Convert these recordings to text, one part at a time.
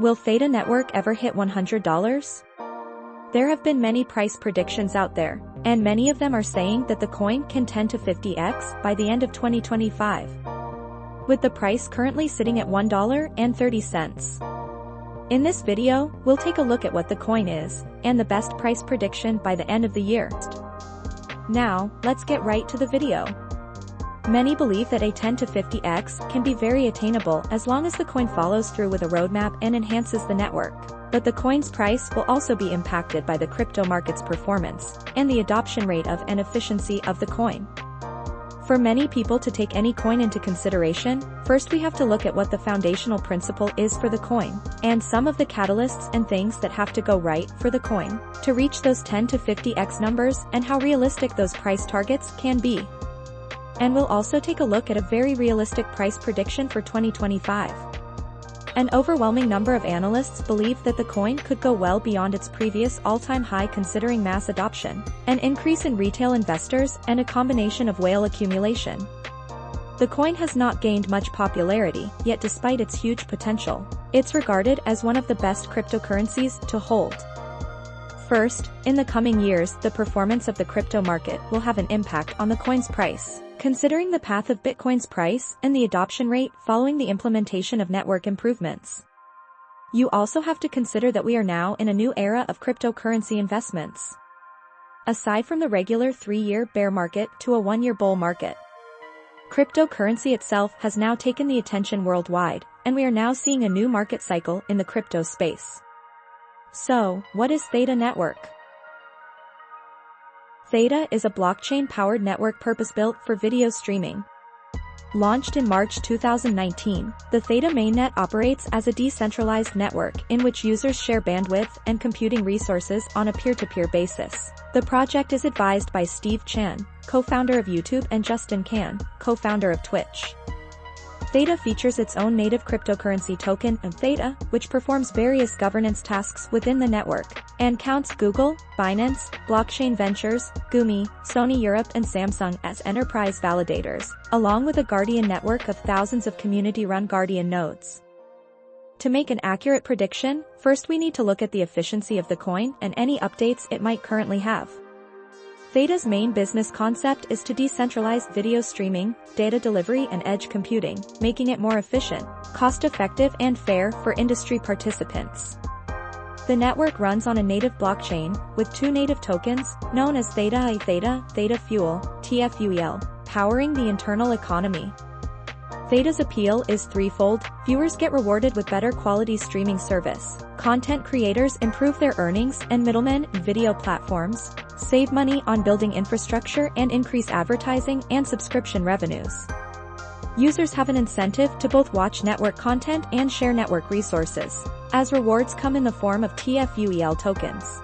Will Theta Network ever hit $100? There have been many price predictions out there, and many of them are saying that the coin can 10 to 50x by the end of 2025. With the price currently sitting at $1.30. In this video, we'll take a look at what the coin is, and the best price prediction by the end of the year. Now, let's get right to the video. Many believe that a 10 to 50x can be very attainable as long as the coin follows through with a roadmap and enhances the network. But the coin's price will also be impacted by the crypto market's performance, and the adoption rate of and efficiency of the coin. For many people to take any coin into consideration, first we have to look at what the foundational principle is for the coin, and some of the catalysts and things that have to go right for the coin to reach those 10 to 50x numbers and how realistic those price targets can be. And we'll also take a look at a very realistic price prediction for 2025. An overwhelming number of analysts believe that the coin could go well beyond its previous all-time high considering mass adoption, an increase in retail investors, and a combination of whale accumulation. The coin has not gained much popularity, yet despite its huge potential, it's regarded as one of the best cryptocurrencies to hold. First, in the coming years, the performance of the crypto market will have an impact on the coin's price. Considering the path of Bitcoin's price and the adoption rate following the implementation of network improvements. You also have to consider that we are now in a new era of cryptocurrency investments. Aside from the regular 3-year bear market to a 1-year bull market, cryptocurrency itself has now taken the attention worldwide, and we are now seeing a new market cycle in the crypto space. So, what is Theta Network? Theta is a blockchain-powered network purpose-built for video streaming. Launched in March 2019, the Theta mainnet operates as a decentralized network in which users share bandwidth and computing resources on a peer-to-peer basis. The project is advised by Steve Chan, co-founder of YouTube, and Justin Kan, co-founder of Twitch. Theta features its own native cryptocurrency token, Theta, which performs various governance tasks within the network, and counts Google, Binance, Blockchain Ventures, Gumi, Sony Europe, and Samsung as enterprise validators, along with a Guardian network of thousands of community-run Guardian nodes. To make an accurate prediction, first we need to look at the efficiency of the coin and any updates it might currently have. Theta's main business concept is to decentralize video streaming, data delivery, and edge computing, making it more efficient, cost-effective, and fair for industry participants. The network runs on a native blockchain, with 2 native tokens, known as Theta, Theta Fuel, TFUEL, powering the internal economy. Theta's appeal is threefold: viewers get rewarded with better quality streaming service, content creators improve their earnings, and middlemen in video platforms save money on building infrastructure and increase advertising and subscription revenues. Users have an incentive to both watch network content and share network resources, as rewards come in the form of TFUEL tokens.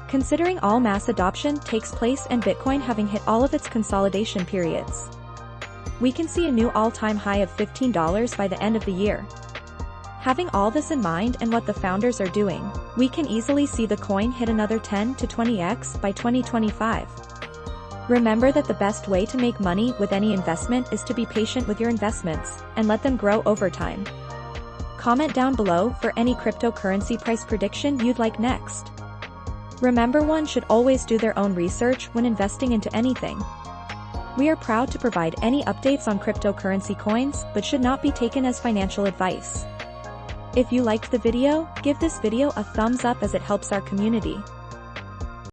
Considering all mass adoption takes place and Bitcoin having hit all of its consolidation periods, we can see a new all-time high of $15 by the end of the year. Having all this in mind and what the founders are doing, we can easily see the coin hit another 10 to 20x by 2025. Remember that the best way to make money with any investment is to be patient with your investments and let them grow over time. Comment down below for any cryptocurrency price prediction you'd like next. Remember, one should always do their own research when investing into anything. We are proud to provide any updates on cryptocurrency coins, but should not be taken as financial advice. If you liked the video, give this video a thumbs up as it helps our community.